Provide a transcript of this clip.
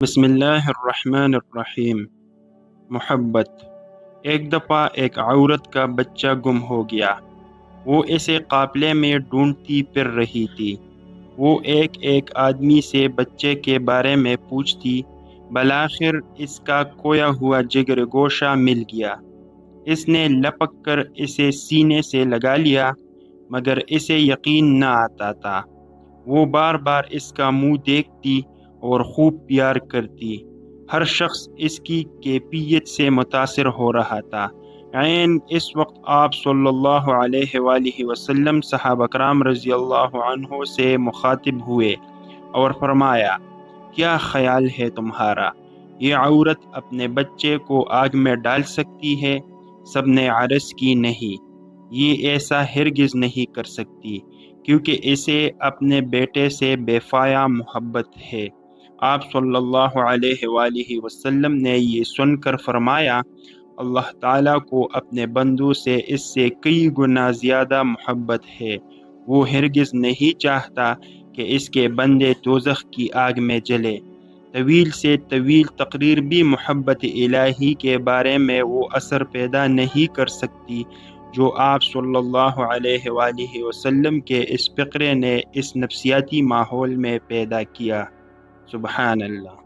بسم اللہ الرحمن الرحیم۔ محبت۔ ایک دفعہ ایک عورت کا بچہ گم ہو گیا۔ وہ اسے قافلے میں ڈھونڈتی پھر رہی تھی۔ وہ ایک ایک آدمی سے بچے کے بارے میں پوچھتی، بالآخر اس کا کھویا ہوا جگر گوشہ مل گیا۔ اس نے لپک کر اسے سینے سے لگا لیا، مگر اسے یقین نہ آتا تھا۔ وہ بار بار اس کا منہ دیکھتی اور خوب پیار کرتی۔ ہر شخص اس کی کیفیت سے متاثر ہو رہا تھا۔ عین اس وقت آپ صلی اللہ علیہ وآلہ وسلم صحابہ کرام رضی اللہ عنہ سے مخاطب ہوئے اور فرمایا، کیا خیال ہے تمہارا؟ یہ عورت اپنے بچے کو آگ میں ڈال سکتی ہے؟ سب نے عرض کی نہیں، یہ ایسا ہرگز نہیں کر سکتی، کیونکہ اسے اپنے بیٹے سے بے پایا محبت ہے۔ آپ صلی اللہ علیہ وآلہ وسلم نے یہ سن کر فرمایا، اللہ تعالیٰ کو اپنے بندوں سے اس سے کئی گنا زیادہ محبت ہے۔ وہ ہرگز نہیں چاہتا کہ اس کے بندے دوزخ کی آگ میں جلے۔ طویل سے طویل تقریر بھی محبت الہی کے بارے میں وہ اثر پیدا نہیں کر سکتی جو آپ صلی اللہ علیہ وآلہ وسلم کے اس فقرے نے اس نفسیاتی ماحول میں پیدا کیا۔ سبحان اللہ۔